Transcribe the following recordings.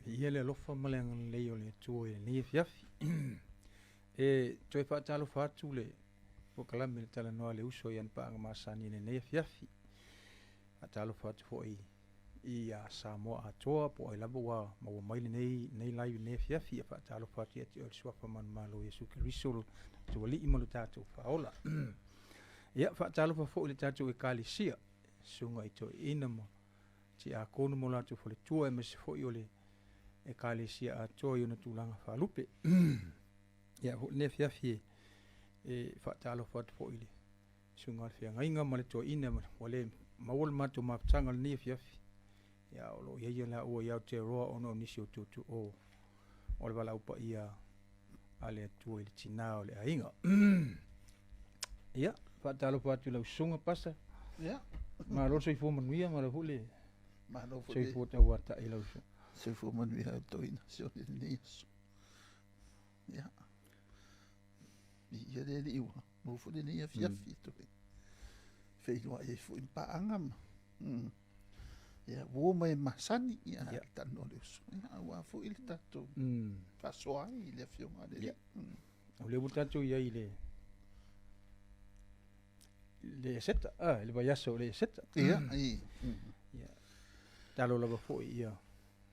ia le alofa ma le agalelei o le atua i lenei afiafi e toe faatalofa atu le pokalame le talanoa le uso ia na paagamasani lenei afiafi faatalofa atu foʻi ia Samoa atoa po ai lava ua maua mai lenei laivi lenei afiafi ia faatalofa atu ia te o le suafa manumalo iesu keriso tualii ma lo tatou faaola ia faatalofa foʻi le tatou ekalesia suga i toeina ma tiakonu mo latou faletua e mase foʻi o le ekalesia atoa i ona tulaga faalupe ia foʻi lenei afiafi e faatalofa atu foʻi le suga o le feagaiga ma le toeina ua lē maua le matou maputaga lenei afiafi ia o loo iai la ua ia o te roa ona o nisi o tutu o le wala upa ia a le atua i le tina o le aiga ia faatalofa atu lau suga pasa ia malo soifua manuia ma lau hule malo soifua tauataʻi lau suga soifua manuia toina se o lenei aso ia ia le alii ua mau foʻi lenei afiafi toe feiloaʻi ai foʻi paaga ma ia ua mai masani ia tano le uso ia ua foʻi le tatou faasoa ai i le afioga lelei o le ua tatou iai le seta le vaiaso o le seta ia ia talo lava foʻi ia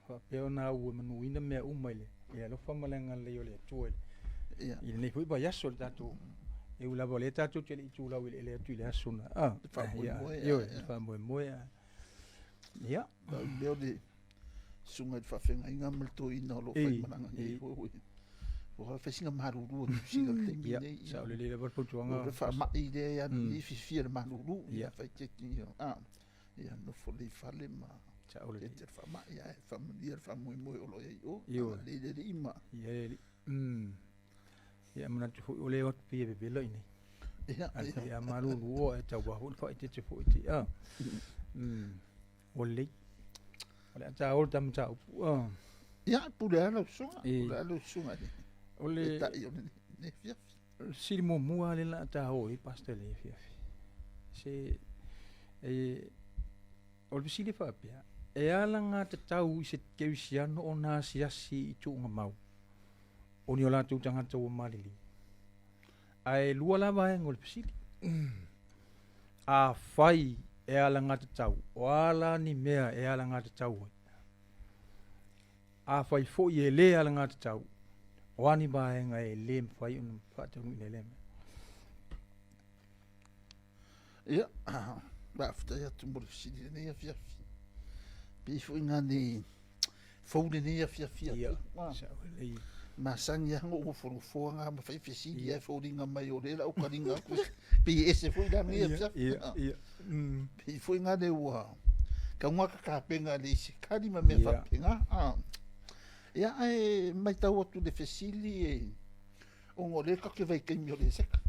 faapea ona au e manuina mea uma i le alofa ma le agalelei o le atua i lenei foʻi vaiaso le tatou e ulava o le tatou te alii tulau i le atu i le aso na faamoemoe ia leo le suga i le faafegaiga ma le toeina o loo faimanaga nei ua faisinga maruru tusiga le taimi nei sa o le lei lava le pautuaga le faamaʻi lea ia ni fifia le maruru ia faiteki ia nofo lei fale ma le te faamaʻi ae faamalia le faamoemoe o loo iai o lei lelii ma ia manatu foʻi o le atu pia vevela i nei ia malulu o e tauā foʻi le faʻaitete foʻi te o lei o le ataolo tamataupu ia pulea lausuga o le taʻi o le fiafi sili muamua le la atao i pasta le fiafi se o le visili faapea e alaga tatau i se keusiano ona asiasi i tuuga mau o ni o latou tagata ua malili ae lua lava aega o le visili afai e alaga tatau o ala ni mea e alaga tatau ai afai foʻi e lē alaga tatau o ani vaega e lē mafai ona faataunui i lele ia faafetai atu mo le visili lenei afiafi pei foʻi gani fou lenei afiafi atu masagi ago ua folofoaga ma fai fesili ae foliga mai o le laukaliga pei ese foʻi lanei afiafi pei foʻi gale ua kauga kakapega le isekali ma mea faapega ia ae maitau atu le fesili e oga o lē kake vaikaimi o le seka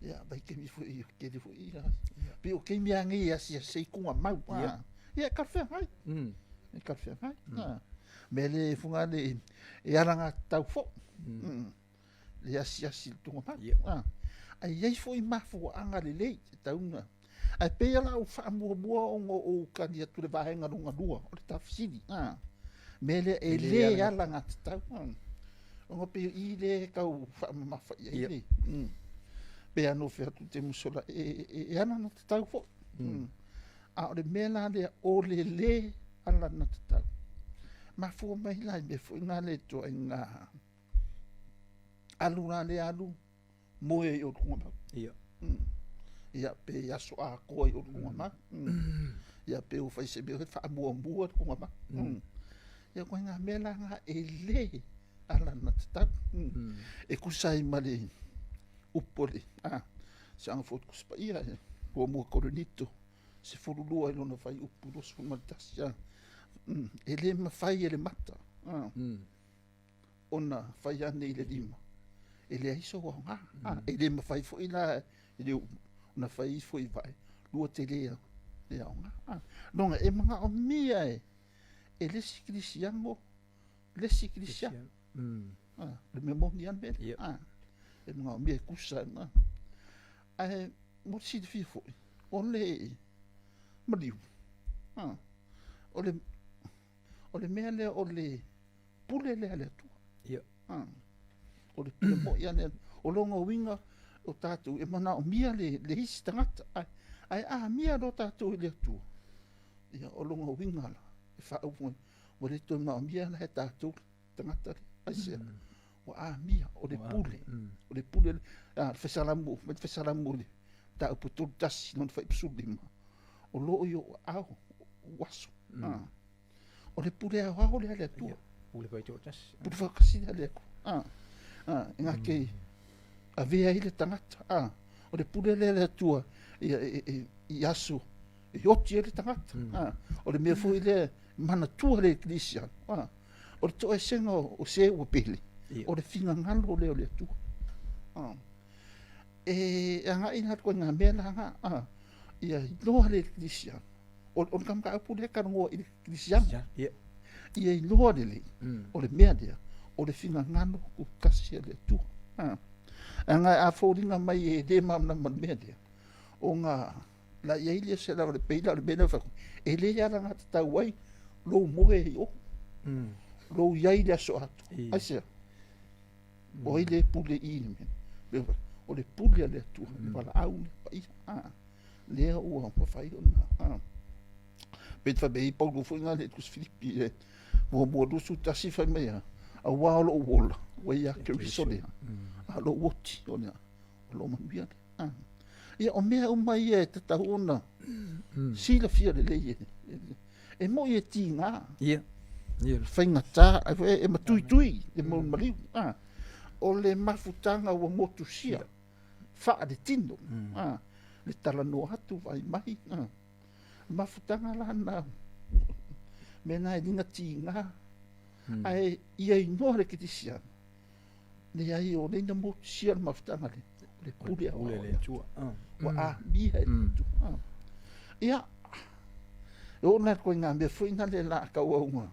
ia vaikaimi foʻi kele foʻi pe o keimi agei asiasei kuga mau ia kalafeagai me le fuga le e alaga tatau foʻi le asiasi le tugamau ai ai foʻi mafuaaga lelei te tauga ae peia lau faamuamua oga ou kali atu le vaega lugalua o le tafisili me le e lē alaga tatau oga pe i le kau faamamafaʻi ai le pe anofe atu te musola e ana na tatau foʻi a o le mea la lea o le lē ala na tatau mafua mai lai me foʻi gale toaiga alu la le alu moe ai o le kugamau ia pe aso akoa i o le kugamau ia pe o faise me faamuamua le kugamau ia koe ga mea laga e lē ala na tatau e kusai ma le upo le se aga foʻi kusapaia ua mua kolenito se folulua i lona fai upu loso ma le tasi e lē mafai e le mata ona fai ane i le lima e le aiso aoga e lē mafai foʻi la i le ona fai foʻi vae lua te lea le aoga loga e magaʻo mia e lesi kilisiago lesi kilisiago le mea moni ana mele e magaʻo mia e kusa na ae mo le silifia foʻi o le maliu o le mea le o le pule le ale tu. Ia. O le pule mo ia le o longa winga o tātou e mana o mia le hisi tangata. Ai mia lo tātou le tu. Ia o longa winga la. E wha au o le tō mana o mia la he tātou tangata le. Ai sea. O mia o le pule. O le pule fesalamu. Me fesalamu le. Ta uputul tasi non fai psuli ma. O lo yo au waso. O le pule au le ale tu. Pule fai tō tasi. Pule fai kasi ale ku. Inga ke a vea ile tangata. O le pule le ale tua i asu. I oti ele tangata. O le mea fo ile mana tua le eklisia. O le toa senga o se ua pele. O le finga ngalo le o le tua. Anga ina ko nga mela nga ia loa le eklisia. O kam ka pule ka ngo eklisia. Ia loa le o le mea dia. O le finga ngalo ku kasi le tua. Anga a fōringa mai e de mamna man mea dia. O nga la ia ilia se la o le peila o le bena whaku. E le ia ranga te tau ai lo moe i o. Lo iai le aso atu. Aisea. O ile pule i ni mea. O le pule le atua. Le wala au le pai. Lea ua mawhai ona. Pet whabei paulo fuinga le kus Filipi. Mua lusu tasi whai mea. A walo o wola. Wai a kerisole. A lo woti. O lo mambia. Ia o mea umai e te tahuna. Sila fia le leie. E mo i e ti ngā. Ia. Whainga tā. E matui tui. E mo maliu. O le mafutanga ua motu sia. Wha le tino. Le tala no hatu vai mai. Mafutanga lana. Mena e linga ti ngā. Ai ia i noa le kitisia. Le ai o leina motu sia le mafutanga le. Le pule a le tua. Wa mia e tua. Ia. E o nai koe ngā mea fuina le la kau aunga.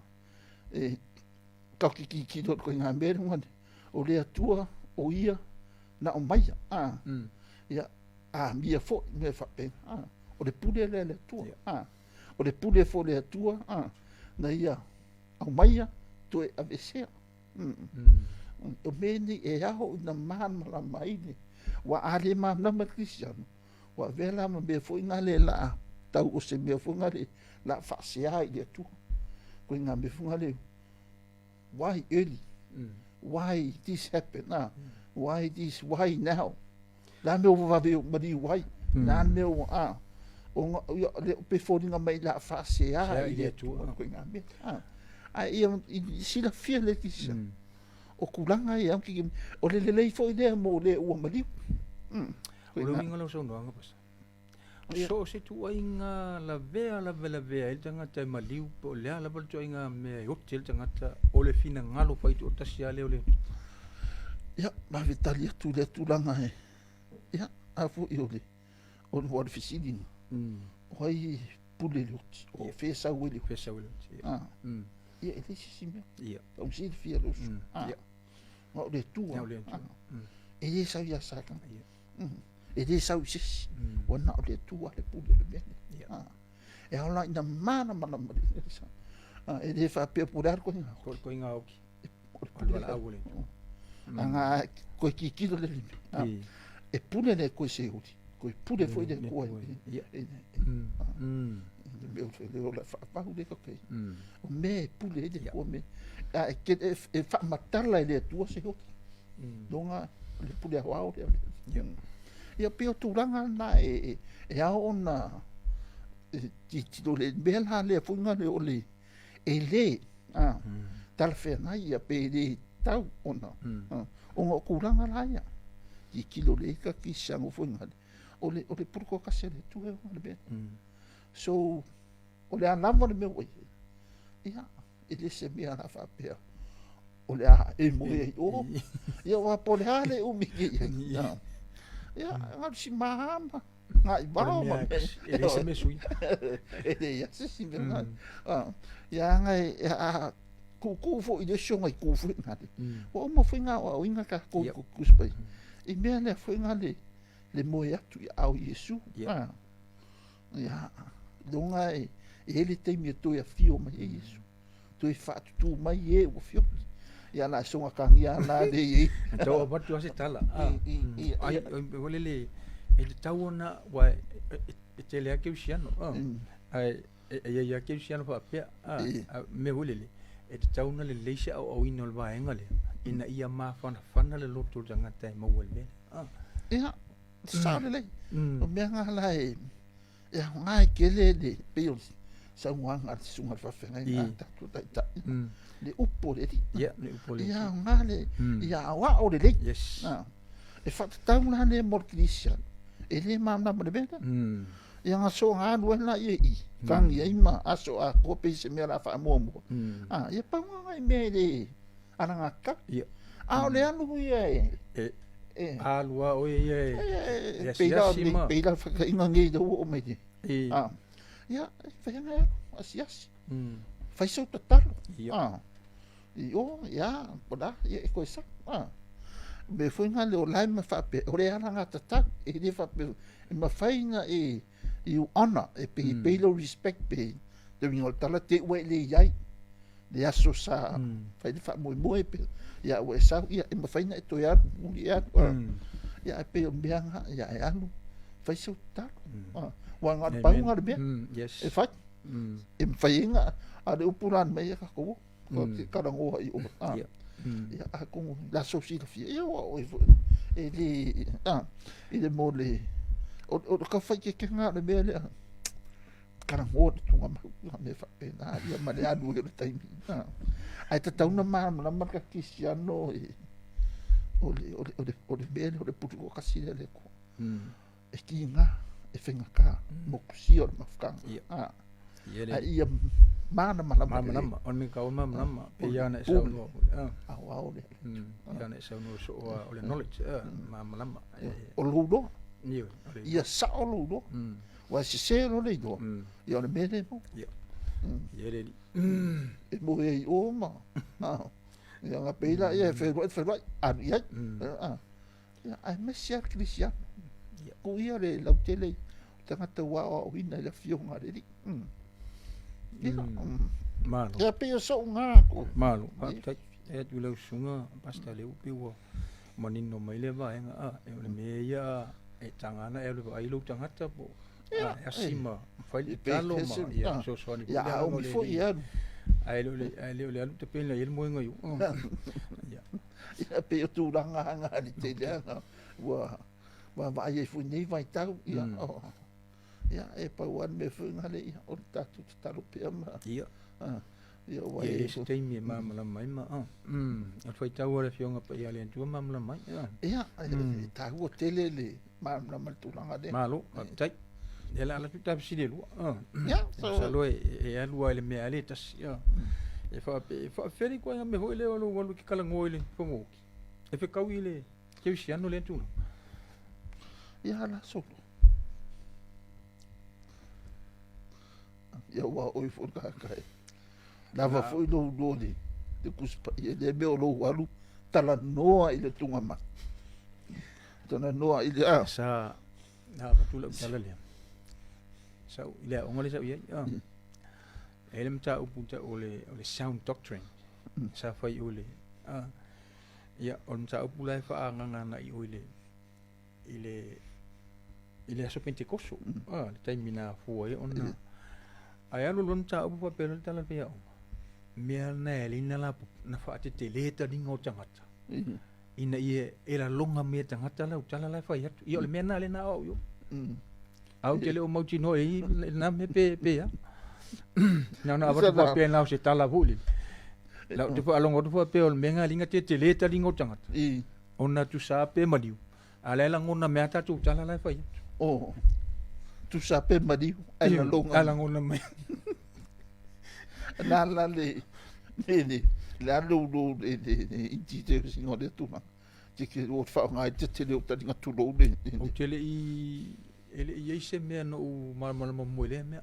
Kau ki kilo koe ngā mea ngane. O le atua o ia na o maia. Ia mia fo me whape. O le pule le atua. O le pule fo le atua. Na ia o maia to e avesea. O meni e aho na mana mai ni. Wa ale ma na Cristiano. Wa vela ma be fo ina le la tau o se be fo ngale la fasea i le atua. Ko nga be fo ngale. Why early? Why this happened? Why now? La me o vabe mari why? Na me o o le peforinga mai la fase i le tu ko nga me. I sila fia le kisa. O kulanga i am ki o le fo ile mo le o mari. O le winga lo so no anga pas. So se tu ainga la vea il tanga te maliu po le ala bol tu ainga me hotel tanga ta o le fina ngalo pai tu tasia le ole. Ja, ma vitalia tu le tu langa e. Ja, afu i ole. O le fisini. Oi pule luti. O fesa wili. Ia ele sime. Ia. O si fia lo. Ia. O le tu. Ele sa ia saka. Ia. E de sau sis wana o le tua le pule le mene e ala ina mana mari e de fa pe purar ko inga o wala awole anga ko ki le e pule le ko se uli ko pule foi de ko meu le ola fa ule ko ke o me pule de ko me ke e fa matala le tua se ho donga le pule ao le ia peo tūranga na e ao na tito le mela le funga le ole e le tala whena ia pe le tau ona o ngā kūranga la ia i kilo le ika ki sango funga o le puruko kasi le tue le be so o le anama le mea ia e le se mea na whapea o le a e moe o ia wapo le hale umiki ia ia ngal si mahama ngai bao ma ele se me sui ele ia se si me ia ngai ku fo i de shonga ku fo ngati o mo fo nga o inga ka ku spai i me le fo nga le moia tu au Yesu ia donga ele te mi to ia fio ma Yesu tui whaatutu mai e ua fio. Ia la songa kangi a la le i. Tau abatu ase tala. Ai, wale le, e te tau ona, wa, e te lea keu siano. Ai, e ia keu siano wha apea. Me wale le, e te tau na le leise au ina le vaenga le. Ina ia maa whana le loto tangata e maua le mele. Ia, sao le le. O mea ngā la e, e ngai kele le peo sa nganga te sunga whawhenga i ngā tatu tai. Le upo le di. Ia, le upo le di. Ia ngā le, ia awa o le le. Yes. E whatatau la le morkirisha. E le mamnama le mena. Ia ngā so ngā nuena i e i. Kangi e ima aso a kope se mea la wha mua mua. Ia paunga ngai mea le aranga ka. Ia. O le anu ia e. Alua o e peila whakainga ngei da o mei te. Ia, whainga e asiasi. Whaisau tataro. I o, ia, poda, ia e koe sa. Me whainga leo lai ma whape, o le aranga tataro, e le whape, e ma whainga e u ana, e pe peilo respect pe, te wingo tala te ue le iai. Le aso sa, whaile wha moe moe pe, ia ue sa, ia, e ma whainga e toi atu, muli atu, ia e pe o meanga, ia e anu, whaisau tataro. Wanga paunga le mea, e whai. E mwhainga, a le upuran mei e kako, ko te karangoa i o. Ia a kongo, la sosila fia, ia wa oi, e le mo le, o ka whai ke ngā le mea le, karangoa le tunga mahu, me whape nā, ia ma le anu e le taimi. Ai ta tauna maa, mana marka kisiano, o le mea le, o le putu o kasi le ko. E ki ngā, e whenga kā, mokusi o le mafukanga. Ia mana malama on me ka o malama pe ia na sa no au le ia na sa no so o le knowledge malama o ludo ia sa o ludo wa se no le do ia le mele mo ia le e mo e o ma ia nga peila ia fe a ia ai me sia cristiano ko ia le la tele tangata wa o ina le fionga le Malo. Ya pe so nga ko. Malo. E tu le sunga pasta le upi wo. Manino mai le va nga e le me ia e tangana e le ai lu tangata po. Ya sima fai talo ma ya so so ni. Ya o mi fo ia. Ai le te pe le mo nga yu. Ya. Ya pe tu nga ni te le nga. Wa vai fu ni vai tau ya. Ia e pauan me whunga le ia o tatu taro pia ma. Ia. Ia wai. Ia se teimi e mamala mai ma. Al whai tau ore whionga pa ia le antua mamala mai. Ia, e tahu o tele le mamala mai tūranga de. Malo, tai. E la ala tu tapu sile lua. Ia. Sa loe e alua ele mea le tas. Ia. E wha wheri kua me hoi le walu walu ki kalango ele whangoki. E whekau i le keu si anu le antuna. Ia la solo. Ia wa oi fo ka kai. Lava foi do dole. Te kuspa ia le me lo walu tala noa i le tunga ma. Tala noa i le sa na va tu la tala le. Sa ile o ngole sa ia. Ele mta uputa ole sound doctrine. Sa fai ole. Ia on mta upula fa nganga na i ole. Ile aso pentecoso. Le taimina foi ona. Ai alu lon ta upu papel tala pe au. Mea na elina la na fa te teleta dingo tangata. Ina ie era longa me tangata la utala la fa ia. Ia le mea na le na au yo. Au te le o mauti no e na me pe ya. Na na ava papel na se tala vuli. La te fa alongo te papel menga linga te teleta dingo tangata. Ona tu sa pe madiu. Ala la ngona mea ta tu tala la fa ia. Oh. Tu sape madiu ai na longa ala ngona mai na la le la lo iti te singo de tu ma te ke o fa nga te le o tinga tu lo de o tele i ele i se me no mal mo le me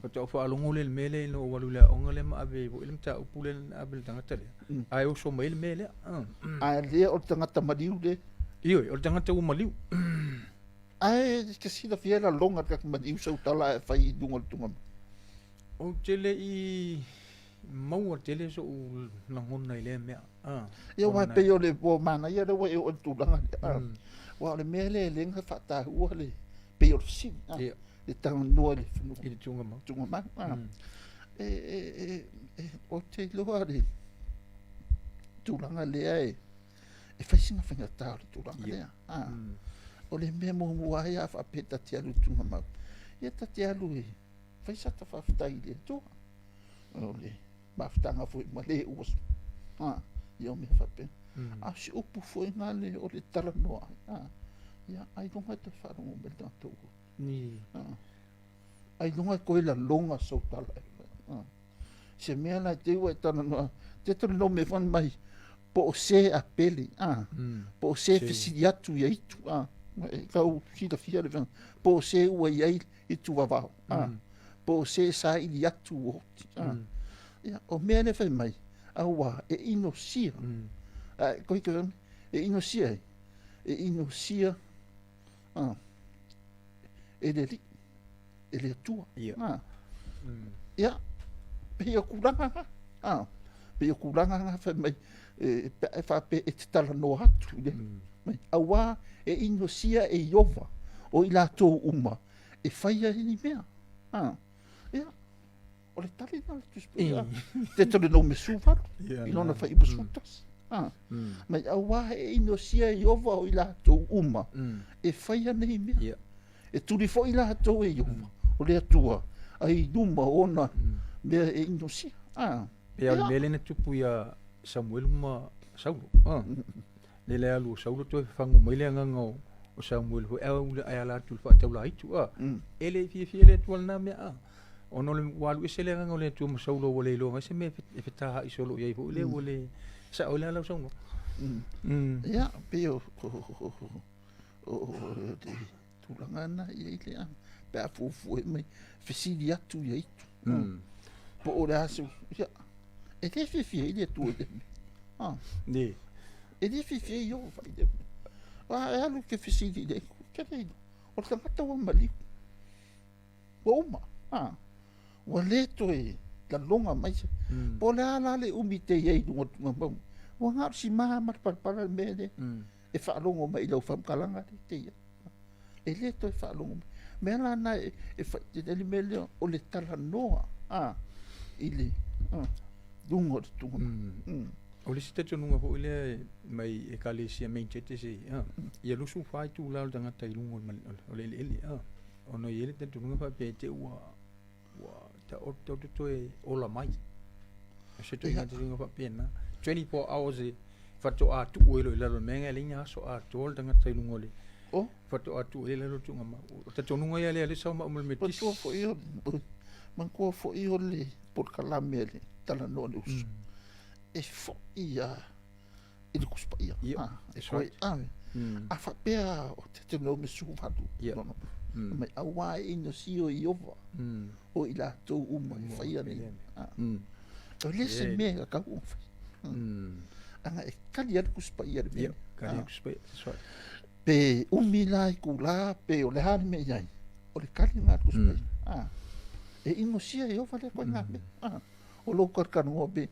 ko te fa alongo le mele no walu le onga le ma ave o ilm ta upule abel tanga tele ai o so mail mele ai le o tanga madiu de io o tanga te o maliu ai ke sila fiela longa ka madiu so tala fai dunga tunga o tele i mau tele so langon nei le me ia wa pe yo le bo mana ia le wa o tu langa wa le mele le nga fa ta u le pe yo sin le tang no le fu i tunga ma o te lo ari tu langa le ai e fa singa fa ta tu langa le o le me mo wa ia fa pe ta tia lu tunga ma ia ta tia lu e fa sa ta fa ta i le tu o le ma ftanga fu ma le us io me fa pe si upu fu nga le o le tala no ia ai don't have to fa no me ta tu ni ai don't have ko la longa so tala se me la te wa ta no te to no me fan mai po se a peli po se fisi atu ia itu ka u si da fia le po se wa ia itu wa va po se sa i atu o ia o me ne fa mai awa e ino sia ko ke e ino sia e le tua ia pe o kulanga pe o kulanga fa mai e fa pe e tala no hatu mai awa e ino sia e yova o ila to uma e faia ni mea ia o le tali na le tuspia te tole no me suva i lona fai busutas mai awa e ino sia e yova o ila to uma e faia nei mea e tuli fo ila to e yova o le atua ai duma ona mea e ino sia pe al mele na tupu ia Samuel ma Saulo le le alu Saulo to fangu mai le nganga o Samuel ho e ai la tu fa taula itu ele fi le tu na me ono le walu se le nganga le tu ma Saulo o le lo ma se me e feta i solo ia ho le o le sa o le ala songo ya pe o tu langana ia le pe a fu mai fisili atu ia itu po ora asu ya e te fi ile tu ne e te fi io fai de e alu che fisili de che te o te mata o mali oma o le to e la longa mai po la le umite ye du mo o nga si ma para mele e fa longo mai lo fam kalanga te e le to fa longo me la na e fa de le mele o le tala noa ile dungo tungo o le sita tunga ho ile mai e kale sia main chete se ia lu su fai tu la danga tai lungo o le ele o no ele te tunga fa pe te wa ta o to e o la mai se to ia te tunga fa pe na 24 hours e fa to a tu o le la menga linga so a to danga tai lungo le fa to a tu ele lo tunga ma te tunga ia le sa ma me tis fo io man ko fo io le por calamele tala no le us e fo ia il kuspa ia e foi a fa pea o te no me su vadu no mai awa ino sio iova o ila to uma fa ia ni o le se me ka u anga e kali al kuspa ia me kali kuspa pe umila kula pe o le han me ia o le kali na kuspa e ino sia iova le ko na me o lo karkano be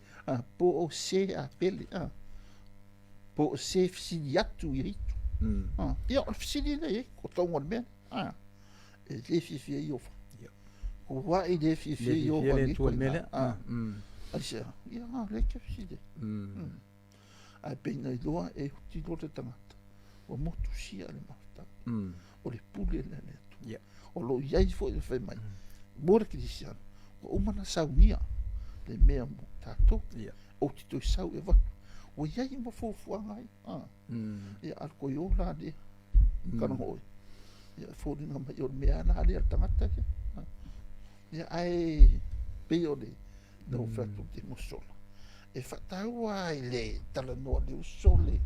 po o se a pele po o se fsili atu i ia o fsili le ko tongo me e le fi io o wa i le fi io wa ni ko me asia ia le ke fsili a pena i loa e ti lo te tangata o motu sia le mafta o le pule le tu o lo iai fo le fe mai mora cristiano o umana saunia le mea mo tato o ti to sau e va o ia i mo fo ai ia al ko yo la de kana ho ia fo ni na mai o mea na ale tangata ia ai pe o le no fatto di mo solo e fatta ai le tala no de sole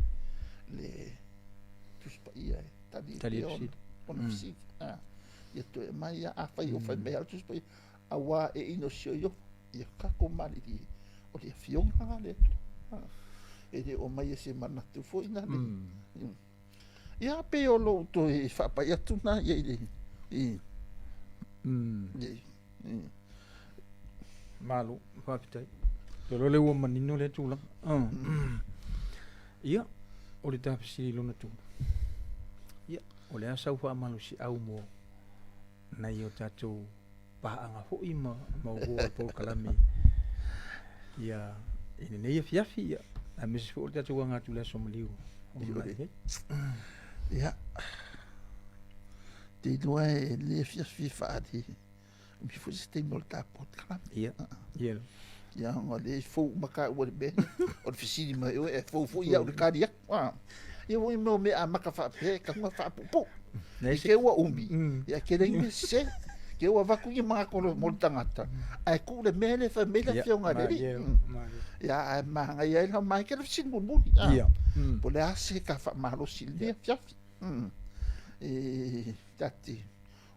le tu spa ia tali on si ia to mai a fa yo fa me tu spa awa e ino sio yo ia kako mali di o le fiona le e de o mai se mana tu foi na le ia pe o lo to e fa pa ia tu na ia malu fa pitai Pero le ua manino le tūlanga. Ia, o le tāpisi lona tūna. Ia, o le asau wha amalu si au mo nai o tātou paanga hoi ma ua al pō kalame. Ia, ine nei a fiafi ia. A mesi fo o le tātou angatu le aso maliu. Ia. Te noa e le fiafi whaati. Mi fu se te mo le tāpot kalame. Ia, ia. Ia, ngā le fōu maka ua le be. O le fisiri mai o e fōu ia o le kāria. Ia woi mo me a maka whape, ka hunga whapupu. I ke ua umi. Ia ke rei me se. Ke ua waku i mga kolo mo le tangata. Ai ku le mele wha mele fio ngā reri. Ia, ai mahanga ia ila mai ke le fisiri muni. Ia. Po le ase ka wha mahalo si lea fiafi. Tati.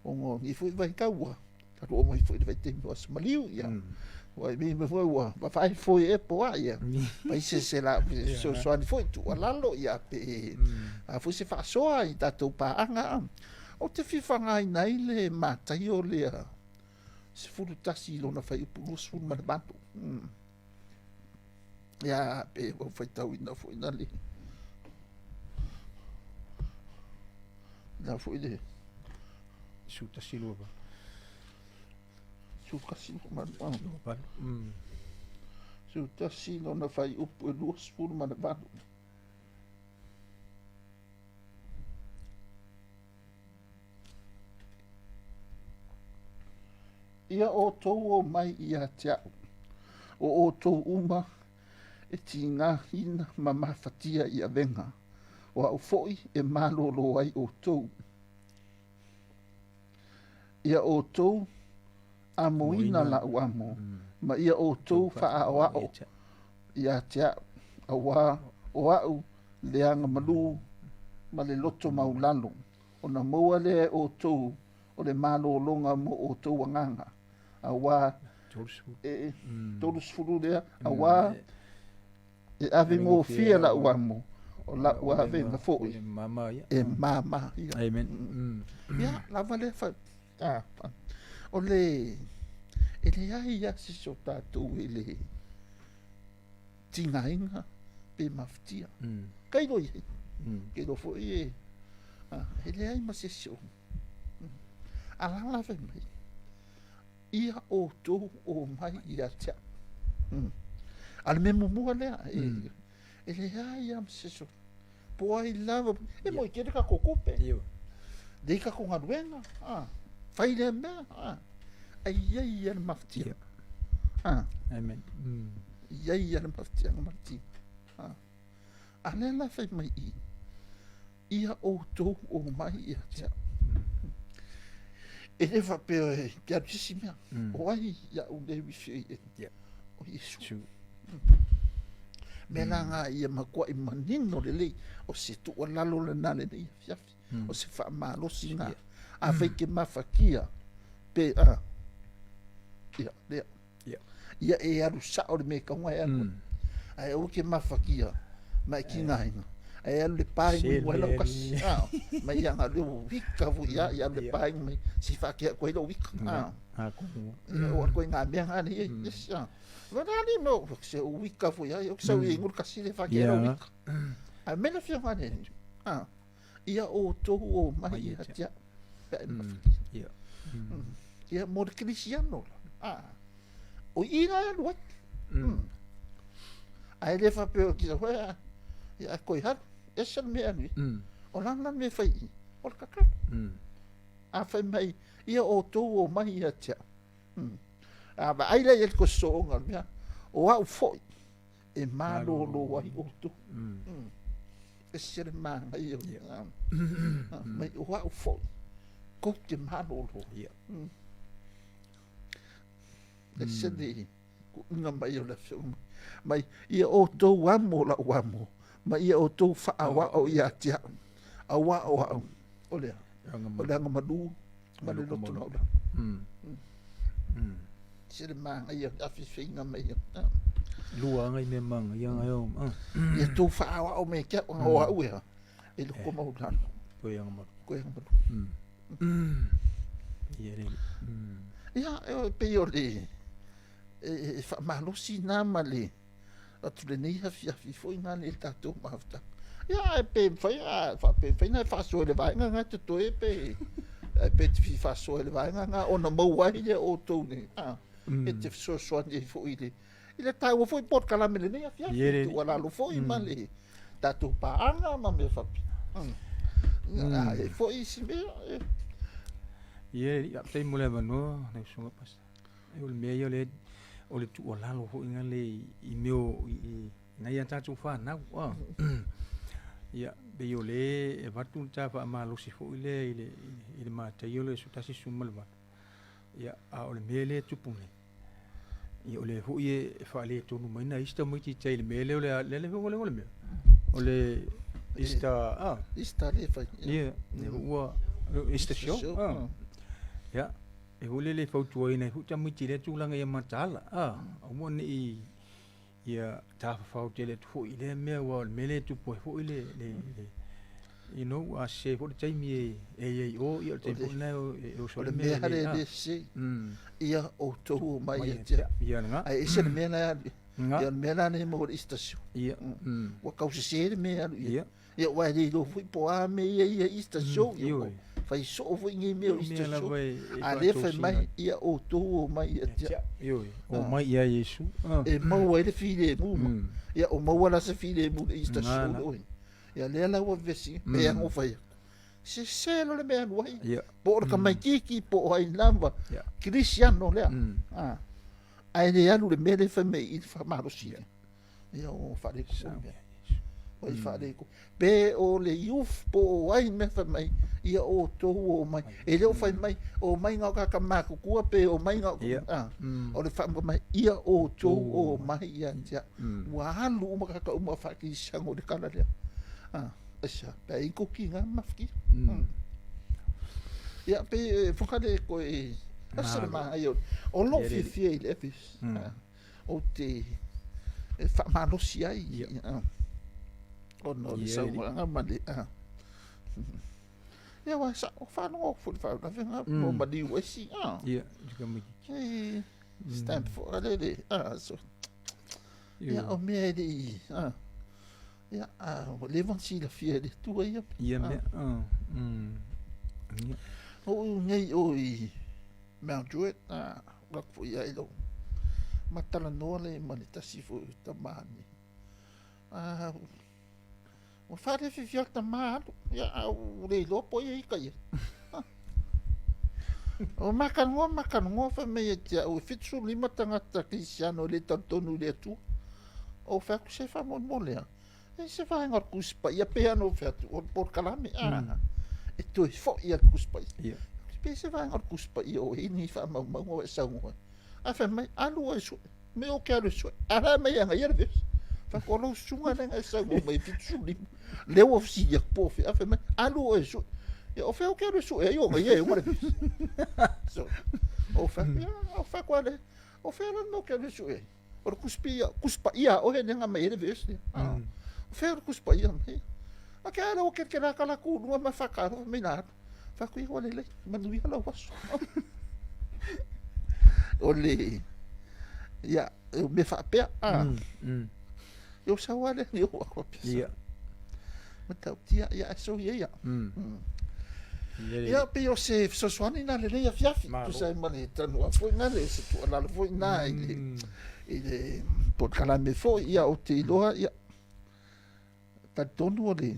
O ngō ngi fui vai kaua. Karu o mai fui vai te mua smaliu. Ia. Wai mi me foi wa fai foi e po ia pai se la so ani foi tu alalo ia pe a foi se fa so ai tatu pa anga o te fifanga nai le matai o le se fulu tasi lo na fai pu su ma bantu ia pe o foi tau ina foi na li na foi de su tasi lo ba Suka si ma Su tasi no na fai upu e luas furu ma na banu. Ia o tou o mai ia tiau. O tou uma e tina hina ma mafatia ia venga. O au foi e malolo ai o tou. Ia o tou a moina la uamo ma ia o tou fa a o ia tia a wa o au le anga malu ma le loto maulalo o na moa le o tou o le malo longa mo o tou nganga a wa tolu sfuru le a wa e ave mo fia la uamo o la wa ave na fo e mama amen ia la vale fa o le ele ai ia se so tātou ele tingainga pe maftia kai lo ye ke lo fo ye ele ai ma se so ala ve mai ia o to o mai ia tia al memo mo le ele ai am se so po ai lava e mo ke ka kokope de ka ko ngaruenga fai le me ai ia maftia amen ia maftia maftia ala fai mai ia o to o mai ia tia ele va pe que dissima o ai ia o de wifi o isso melanga ia makua i manino le o se tu o lalo le nane nei fiafi o se fa malo singa a fai ke mafakia pe ia e aru sa o me ka ngai anu ai o ke mafakia mai ki ngai ai alu le pai mi wala ka mai ia ngalu wika fu ia le pai mi si fa ke ko lo wika o ko nga me ngani ia Vanali no, se o wika fu ia, o se o ingur kasi le fa ke lo wika a me na fia ngani ia o to o mai ia tia ia mo de cristiano o ina lo ai le fa pe ki ho ia ko ia esa me ani o lan me fai o kaka a fai mai ia o to o mai ia tia ba ai le ko so nga me o au foi e malo lo ai o to ese le man ai mai o au foi ko te malo lo ese de nga mai o la film mai ia o to wamo la wamo mai ia o to fa awa o ia tia awa o le nga madu ma le loto na ola ese man ai a fifinga mai lua ngai me mang ia ngai o ia to fa awa o me kia o au ia e lo ko mau dan ko ia ma ia e pe o le e fa malosi na male atu le nei hafi foi ngā le tātou mafta ia e pe fai fa pe fai na fa so le vai ngā te toe pe e pe te fa so le vai ngā ona mau ai le o tau ne e te so ni foi ile tau foi pot kala me le nei hafi tu ala lo foi male tātou paanga ma me fa e foi si me ia te mole vano na sunga pas e o me ia le o le tu ola lo ho inga le I meo I na ia tatu fa na ia be yo le e vatu ta fa ma lo si fo ile ma te yo le su tasi sumal va ia a o le me le tu pune ia o le ho ie fa le tu no mai na ista mo ti te le me le le me o le ista le fa ia ne ua ista show ia e hole le fautu ai nei huta miti le tulanga ia matala o mo ni ia ta fautu le tu ile me wa mele tu po fo ile you know a se fo te mi e o ia te fo na o so le me le se ia o to mai ia nga ai se me na ia me na ne mo istasio ia wa ka se me ia wa le lo fu po a me ia istasio fai so fu ngi me istasio a le fa mai ia o to mai ia o mai ia Yesu e mo wa le file mu ia o mo wala se file mu istasio ia le la wa vesi me ang fai se lo le me an wai por ka mai ki po ai lamba cristiano le ai le alu le me le fa me I fa ma lo si ia o fa le o I fa le ko pe o le youth po ai me fa mai ia o to o mai e le o fa mai o mai nga ka ma ku pe o mai nga o le fa mai ia o to o mai ia ja wa halu ma ka uma fa ki sango de kala le esa pe ko ki nga mafki ia pe fo ka le ko e asa ma ai o lo fi le fis o te fa ma lo si ai o no le sa nga ma le ia wa sa o fa no fu fa na venga mo ma di wesi ia ka mi stamp for ale so ia o me di ia o le van si la fie de tu ia me o nei o I me joet ra fu ia ilo matala no le manita si fu tamani o fare fi fiel tamado ia o le lo po ia ka ia o makan fa me ia o fitsu lima tangata Cristiano le tantonu le tu o fa ku se fa mon le e se fa ngor kuspa ia pe ano fa o por kalame e tu fo ia kuspa ia pe se fa ngor kuspa ia o ni fa ma o sa ngo a fa mai alu e su me o quero su ara me ia ia ves fa ko lo sunga nga sa ngo mai fitsu lima le o si ia po fa fa mai alu e su e o fa o quero su e yo ia o so o fa quale o fa no quero su e o kuspa ia o he nga mai ves fer kuspa ia mai a cara o que na kala ku no ma fa karo me na fa ku o le manu ia lo was o le ia me fa pe eu sa wale ni o ko ia mata tia ia so ia ia pe o se so swani na le ia fiafi tu sai mali tanu a foi na le se tu ala foi na ile por kala me foi ia o te loa ia ta tonu le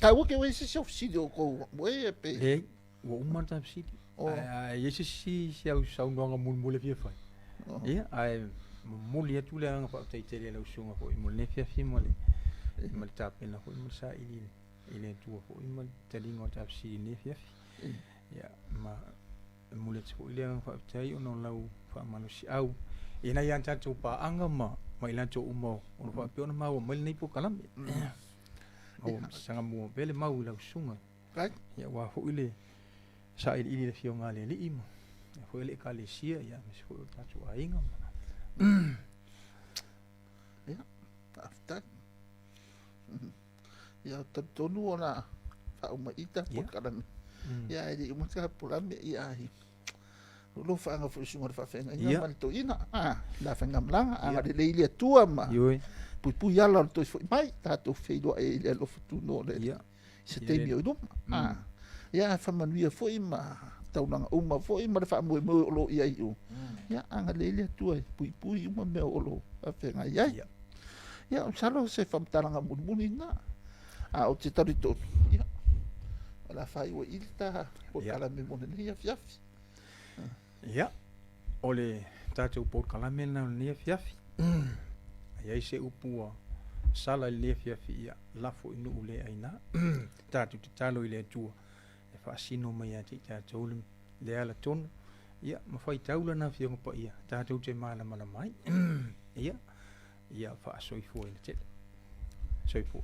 ta o que o esse subsídio ko we pe o uma ta subsídio esse si au sa no nga mul fia fai ia ai mul ia tu le nga pa te le lo sunga ko mul ne fia mole mal ta pena ko mul sa ile tu ko mul te lingo ta subsídio ne fia ia ma mul te ko ile nga pa te no lau fa manusi au ina yan ta tu pa anga ma mai lan cho umo o fa pe ona mau mai nei po kalam o sanga mo pele mau la sunga kai ya wa ho ile sa ile le fio ngale li imo ya ho ile ka le sia ya me so ta tu ainga ya afta ya ta tonu ona fa uma ita po kalam ya ile uma ka pulam ya lo fa nga fu sunga fa fenga Ia. ia mal to ina la fenga mlanga anga de leile tua ma Ioi. pui ala to foi mai ta to feido e le lo futu no le Ia. se te mi o dum ia fa manuia foi ma taunanga uma foi ma fa mo lo ia iu ia anga leile tua pui uma me o lo fa fenga ia ia o salo se fa talanga mun na o te tarito ia la fai o ilta o kala me mo ne ia fiafi Ia. Ole tātou pōt kalame na nia fiafi. Ai se upua sala le fiafi ia lafo inu ule aina. Tātou te talo i le tua. E whaasino mai a te tātou le ala tonu. Ia, mawhai taula na fionga pa ia. Tātou te maala mana mai. Ia. Ia wha soifo ina te. Soifo.